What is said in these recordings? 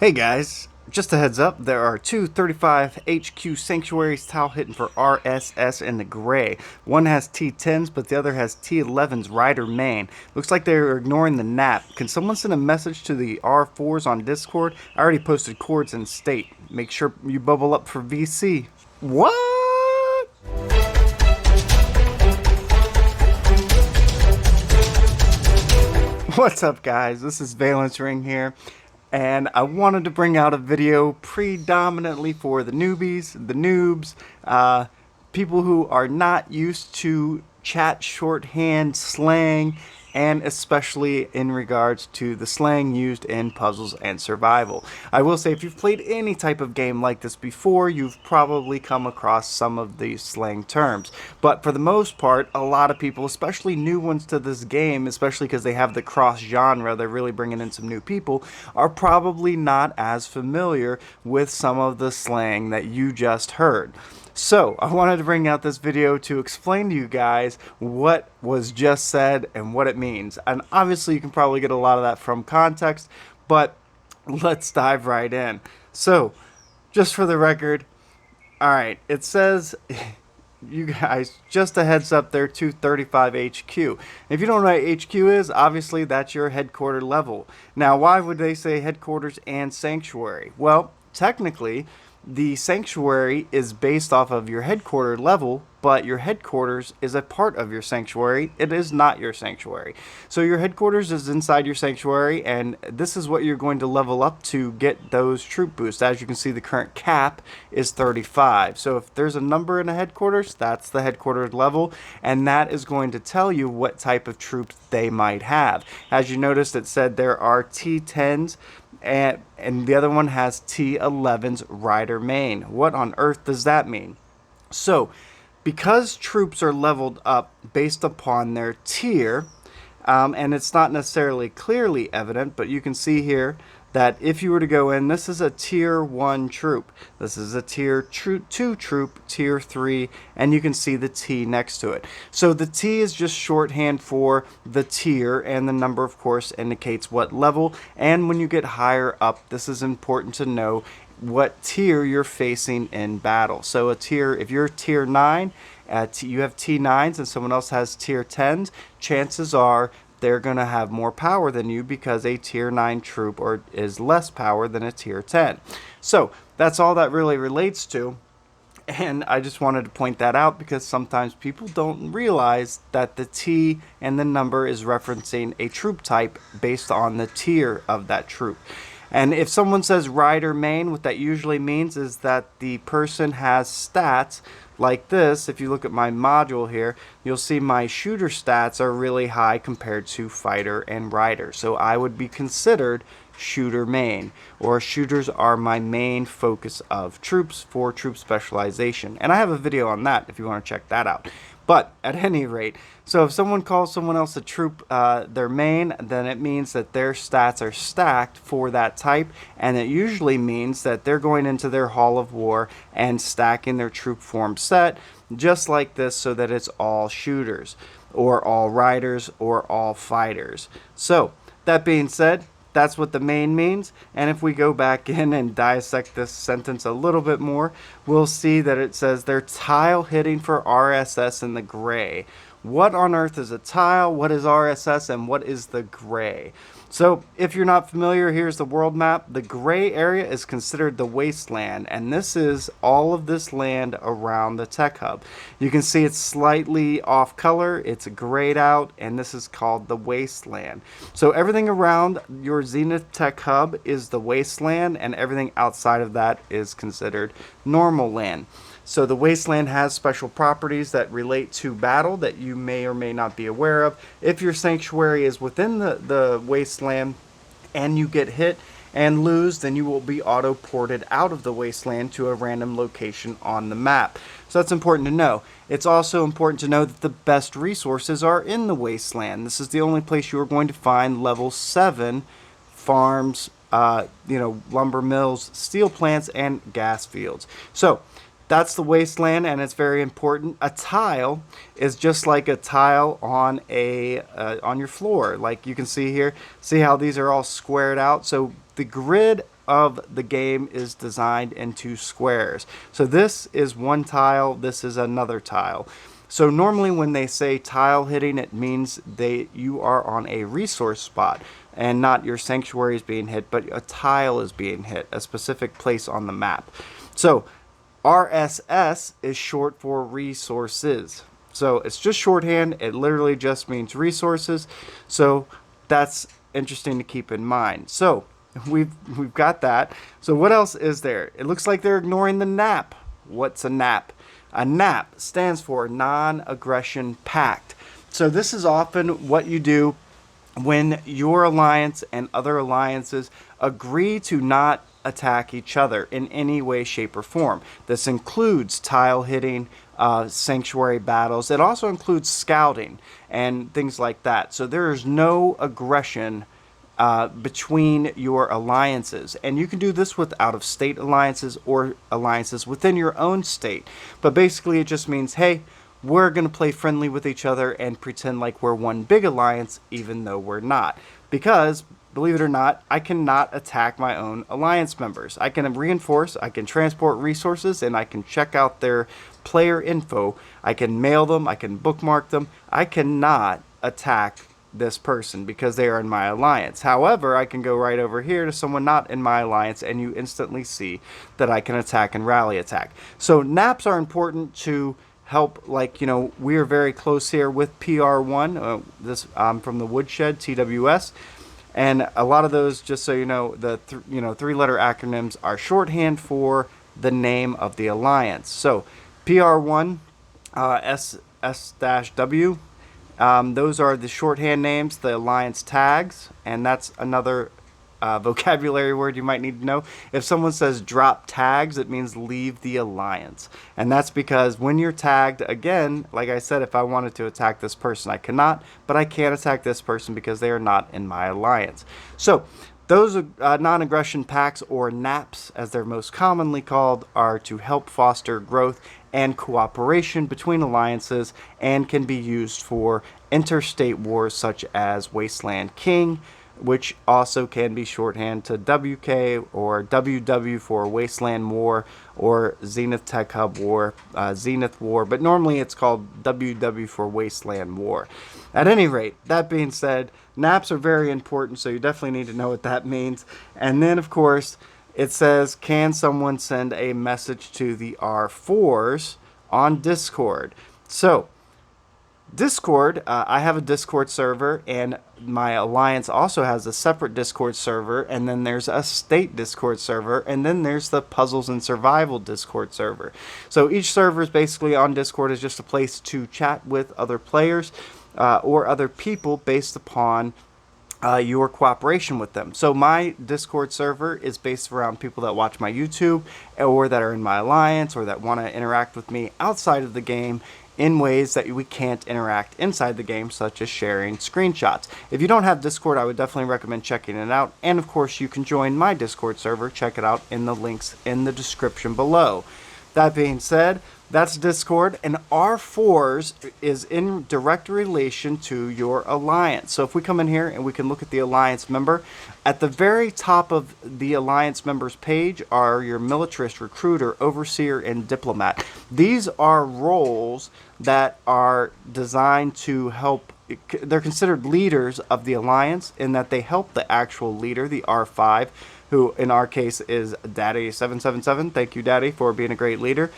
Hey guys, just a heads up, there are two 35 HQ sanctuaries tile hidden for RSS in the gray. One has T10s, but the other has T11s rider main. Looks like they're ignoring the nap. Can someone send a message to the R4s on Discord? I already posted chords in state. Make sure you bubble up for VC. What? What's up guys, this is Valence Ring here, and I wanted to bring out a video predominantly for the newbies, the noobs, people who are not used to chat shorthand slang, and especially in regards to the slang used in puzzles and survival. I will say, if you've played any type of game like this before, you've probably come across some of these slang terms. But for the most part, a lot of people, especially new ones to this game, especially because they have the cross genre, they're really bringing in some new people, are probably not as familiar with some of the slang that you just heard. So, I wanted to bring out this video to explain to you guys what was just said and what it means. And obviously you can probably get a lot of that from context, but let's dive right in. So, just for the record, alright, it says, you guys, just a heads up there, 235 HQ. If you don't know what HQ is, obviously that's your headquarter level. Now, why would they say headquarters and sanctuary? Well, technically, the sanctuary is based off of your headquarter level, but your headquarters is a part of your sanctuary. It is not your sanctuary. So your headquarters is inside your sanctuary, and this is what you're going to level up to get those troop boosts. As you can see, the current cap is 35. So if there's a number in a headquarters, that's the headquarters level, and that is going to tell you what type of troops they might have. As you noticed, it said there are T10s, and the other one has T11's rider main. What on earth does that mean? So, because troops are leveled up based upon their tier, and it's not necessarily clearly evident, but you can see here that if you were to go in, this is a tier 1 troop, this is a tier 2 troop, tier 3, and you can see the T next to it. So the T is just shorthand for the tier, and the number of course indicates what level. And when you get higher up, this is important to know what tier you're facing in battle. So a tier, if you're tier 9, you have T9s and someone else has tier 10s, chances are they're going to have more power than you, because a tier 9 troop is less power than a tier 10. So that's all that really relates to. And I just wanted to point that out because sometimes people don't realize that the T and the number is referencing a troop type based on the tier of that troop. And if someone says rider main, what that usually means is that the person has stats like this. If you look at my module here, you'll see my shooter stats are really high compared to fighter and rider. So I would be considered shooter main, or shooters are my main focus of troops for troop specialization. And I have a video on that if you want to check that out. But at any rate, so if someone calls someone else a troop their main, then it means that their stats are stacked for that type, and it usually means that they're going into their Hall of War and stacking their troop form set just like this, so that it's all shooters, or all riders, or all fighters. So that being said, that's what the main means. And if we go back in and dissect this sentence a little bit more, we'll see that it says they're tile hitting for RSS in the gray. What on earth is a tile? What is RSS? And what is the gray? So if you're not familiar, here's the world map. The gray area is considered the wasteland, and this is all of this land around the tech hub. You can see it's slightly off color, it's grayed out, and this is called the wasteland. So everything around your Zenith tech hub is the wasteland, and everything outside of that is considered normal land. So the wasteland has special properties that relate to battle that you may or may not be aware of. If your sanctuary is within the wasteland and you get hit and lose, then you will be auto-ported out of the wasteland to a random location on the map. So that's important to know. It's also important to know that the best resources are in the wasteland. This is the only place you are going to find level 7 farms, lumber mills, steel plants, and gas fields. So that's the wasteland, and it's very important. A tile is just like a tile on on your floor. Like you can see here, see how these are all squared out. So the grid of the game is designed into squares. So this is one tile, this is another tile. So normally when they say tile hitting, it means you are on a resource spot and not your sanctuary is being hit, but a tile is being hit, a specific place on the map. So RSS is short for resources. So it's just shorthand. It literally just means resources. So that's interesting to keep in mind. So we've got that. So what else is there? It looks like they're ignoring the NAP. What's a NAP? A NAP stands for non-aggression pact. So this is often what you do when your alliance and other alliances agree to not attack each other in any way, shape, or form. This includes tile hitting, sanctuary battles. It also includes scouting and things like that. So there is no aggression between your alliances. And you can do this with out-of-state alliances or alliances within your own state. But basically it just means, hey, we're going to play friendly with each other and pretend like we're one big alliance even though we're not. Because, believe it or not, I cannot attack my own alliance members. I can reinforce, I can transport resources, and I can check out their player info. I can mail them, I can bookmark them. I cannot attack this person because they are in my alliance. However, I can go right over here to someone not in my alliance and you instantly see that I can attack and rally attack. So naps are important to help, like, we are very close here with PR1, this from the Woodshed, TWS. And a lot of those, just so you know, the three-letter acronyms are shorthand for the name of the alliance. So PR1, S-W, those are the shorthand names, the alliance tags, and that's another vocabulary word you might need to know. If someone says drop tags, it means leave the alliance. And that's because when you're tagged, again, like I said, if I wanted to attack this person, I cannot, but I can't attack this person because they are not in my alliance. So those non-aggression pacts, or NAPs as they're most commonly called, are to help foster growth and cooperation between alliances and can be used for interstate wars such as Wasteland King, which also can be shorthand to WK, or WW for Wasteland War, or Zenith Tech Hub War, Zenith War, but normally it's called WW for Wasteland War. At any rate, that being said, NAPs are very important, so you definitely need to know what that means. And then, of course, it says, can someone send a message to the R4s on Discord? So, Discord, I have a Discord server, and my alliance also has a separate Discord server, and then there's a state Discord server, and then there's the puzzles and survival Discord server. So each server is basically on Discord is just a place to chat with other players or other people based upon your cooperation with them. So my Discord server is based around people that watch my YouTube or that are in my alliance or that want to interact with me outside of the game in ways that we can't interact inside the game, such as sharing screenshots. If you don't have Discord, I would definitely recommend checking it out. And of course, you can join my Discord server. Check it out in the links in the description below. That being said, that's Discord, and R4s is in direct relation to your alliance. So if we come in here and we can look at the alliance member, at the very top of the alliance members page are your militarist, recruiter, overseer, and diplomat. These are roles that are designed to help. They're considered leaders of the alliance in that they help the actual leader, the R5, who in our case is Daddy777. Thank you, Daddy, for being a great leader.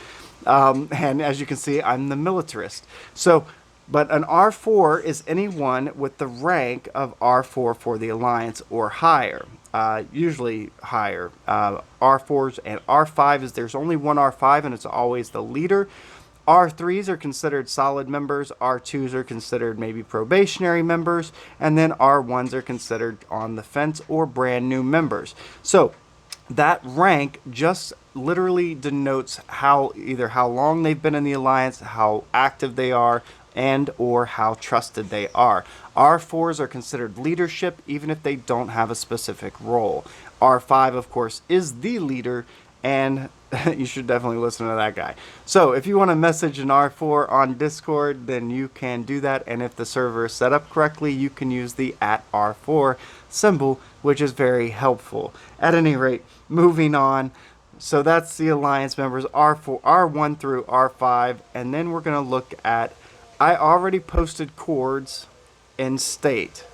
And as you can see, I'm the militarist. So, but an R4 is anyone with the rank of R4 for the alliance or higher, usually higher. R4s and R5 is there's only one R5 and it's always the leader. R3s are considered solid members, R2s are considered maybe probationary members, and then R1s are considered on the fence or brand new members. So that rank just literally denotes either how long they've been in the alliance, how active they are, and or how trusted they are. R4s are considered leadership even if they don't have a specific role. R5, of course, is the leader, and you should definitely listen to that guy. So if you want to message an R4 on Discord, then you can do that. And if the server is set up correctly, you can use the @R4 symbol, which is very helpful. At any rate, moving on. So that's the alliance members, R4, R1 through R5. And then we're going to look at, I already posted chords in state.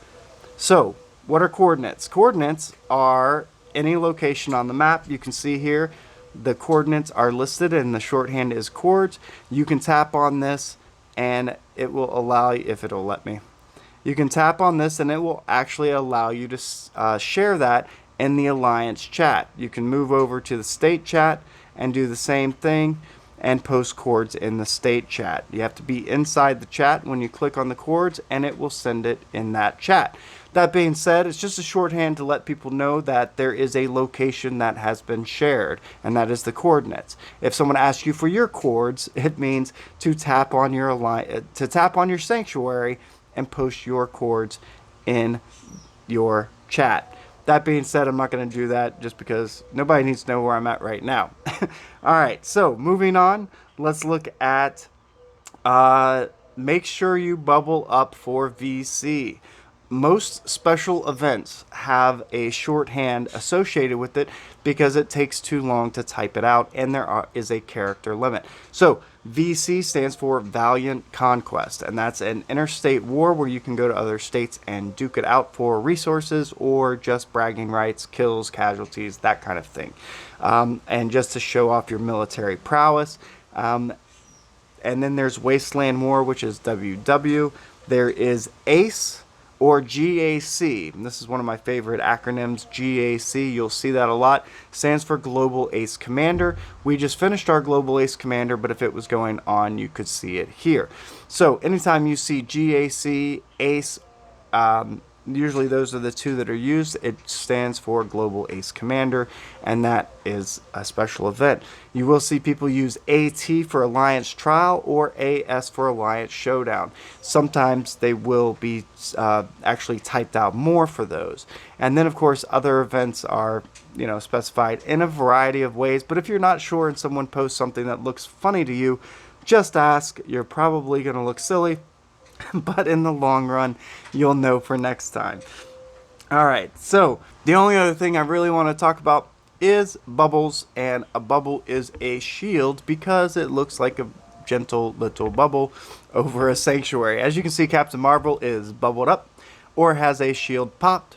So what are coordinates? Coordinates are any location on the map. You can see here the coordinates are listed and the shorthand is chords. You can tap on this and it will allow you, if it'll let me, you can tap on this and it will actually allow you to share that in the alliance chat. You can move over to the state chat and do the same thing and post chords in the state chat. You have to be inside the chat when you click on the chords and it will send it in that chat. That being said, it's just a shorthand to let people know that there is a location that has been shared, and that is the coordinates. If someone asks you for your chords, it means to tap on your sanctuary and post your chords in your chat. That being said, I'm not going to do that just because nobody needs to know where I'm at right now. All right, so moving on, let's look at make sure you bubble up for VC. Most special events have a shorthand associated with it because it takes too long to type it out and there is a character limit. So VC stands for Valiant Conquest, and that's an interstate war where you can go to other states and duke it out for resources or just bragging rights, kills, casualties, that kind of thing. And just to show off your military prowess. And then there's Wasteland War, which is WW. There is ACE, or GAC. And this is one of my favorite acronyms, GAC. You'll see that a lot. Stands for Global Ace Commander. We just finished our Global Ace Commander, but if it was going on, you could see it here. So anytime you see GAC, ACE, usually those are the two that are used. It stands for Global Ace Commander, and that is a special event. You will see people use AT for Alliance Trial or AS for Alliance Showdown. Sometimes they will be actually typed out more for those. And then, of course, other events are specified in a variety of ways. But if you're not sure and someone posts something that looks funny to you, just ask. You're probably going to look silly, but in the long run, you'll know for next time. All right, so the only other thing I really want to talk about is bubbles, and a bubble is a shield because it looks like a gentle little bubble over a sanctuary. As you can see, Captain Marvel is bubbled up or has a shield popped,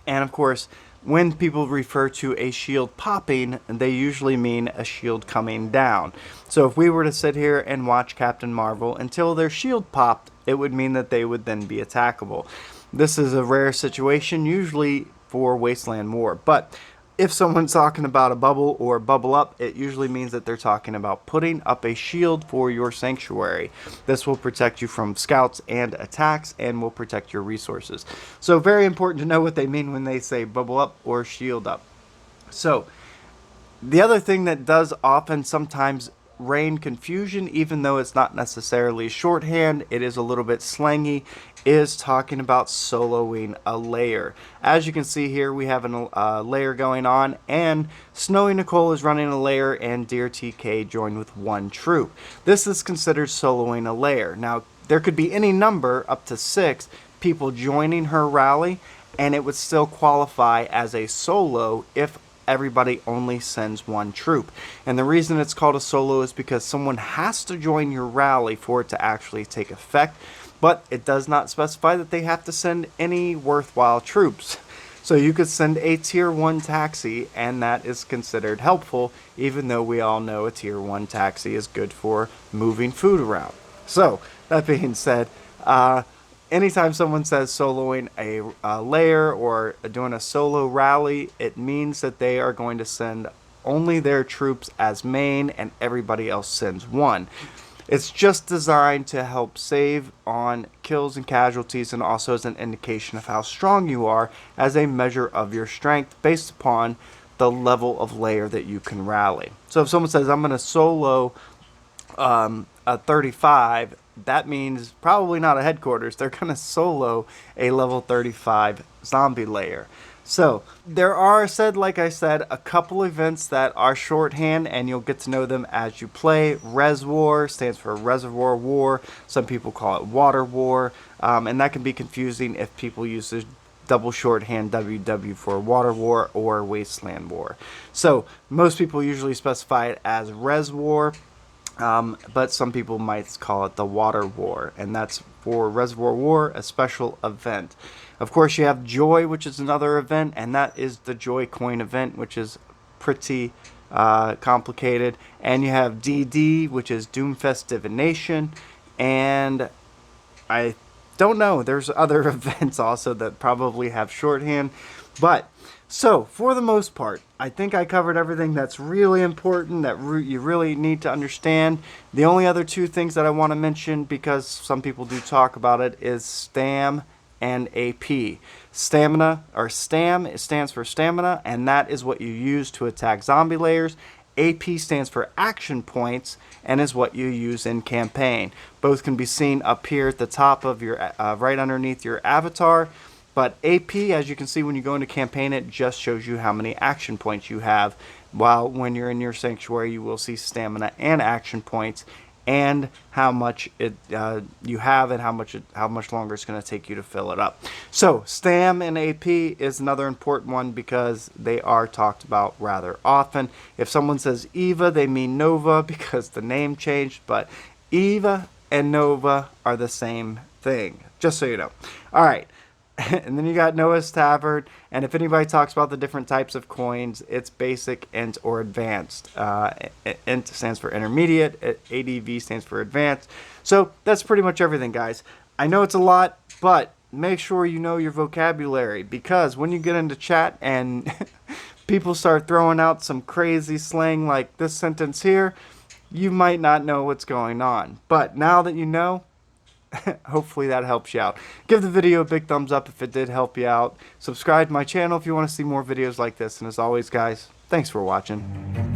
and of course, when people refer to a shield popping, they usually mean a shield coming down. So if we were to sit here and watch Captain Marvel until their shield popped, it would mean that they would then be attackable. This is a rare situation, usually for Wasteland War. But if someone's talking about a bubble or bubble up, it usually means that they're talking about putting up a shield for your sanctuary. This will protect you from scouts and attacks and will protect your resources. So very important to know what they mean when they say bubble up or shield up. So the other thing that does often sometimes rain confusion, even though it's not necessarily shorthand, it is a little bit slangy, is talking about soloing a layer. As you can see here, we have a layer going on, and Snowy Nicole is running a layer, and Dear TK joined with one troop. This is considered soloing a layer. Now, there could be any number, up to 6, people joining her rally, and it would still qualify as a solo if everybody only sends one troop. And the reason it's called a solo is because someone has to join your rally for it to actually take effect, but it does not specify that they have to send any worthwhile troops. So you could send a tier 1 taxi and that is considered helpful, even though we all know a tier 1 taxi is good for moving food around. So that being said, anytime someone says soloing a layer or doing a solo rally, it means that they are going to send only their troops as main and everybody else sends one. It's just designed to help save on kills and casualties, and also as an indication of how strong you are as a measure of your strength based upon the level of layer that you can rally. So if someone says, I'm going to solo a 35, that means probably not a headquarters. They're going to solo a level 35 zombie layer. So there are like I said, a couple events that are shorthand, and you'll get to know them as you play. Res War stands for Reservoir War. Some people call it Water War, and that can be confusing if people use the double shorthand WW for Water War or Wasteland War. So most people usually specify it as Res War. But some people might call it the Water War, and that's for Reservoir War, a special event. Of course, you have Joy, which is another event, and that is the Joy Coin event, which is pretty complicated. And you have DD, which is Doomfest Divination, and I don't know. There's other events also that probably have shorthand, but so for the most part, I think I covered everything that's really important that you really need to understand. The only other two things that I want to mention, because some people do talk about it, is STAM and AP. Stamina, or STAM, it stands for stamina, and that is what you use to attack zombie layers. AP stands for action points and is what you use in campaign. Both can be seen up here at the top of your, right underneath your avatar. But AP, as you can see when you go into campaign, it just shows you how many action points you have. While when you're in your sanctuary, you will see stamina and action points, and how much you have, and how much longer it's going to take you to fill it up. So STAM and AP is another important one because they are talked about rather often. If someone says Eva, they mean Nova because the name changed, but Eva and Nova are the same thing, just so you know. All right. And then you got Noah's Tavern, and if anybody talks about the different types of coins, it's basic, int, or advanced. Int stands for intermediate, ADV stands for advanced. So that's pretty much everything, guys. I know it's a lot, but make sure you know your vocabulary, because when you get into chat and people start throwing out some crazy slang like this sentence here, you might not know what's going on. But now that you know, hopefully that helps you out. Give the video a big thumbs up if it did help you out. Subscribe to my channel if you want to see more videos like this. And as always, guys, thanks for watching.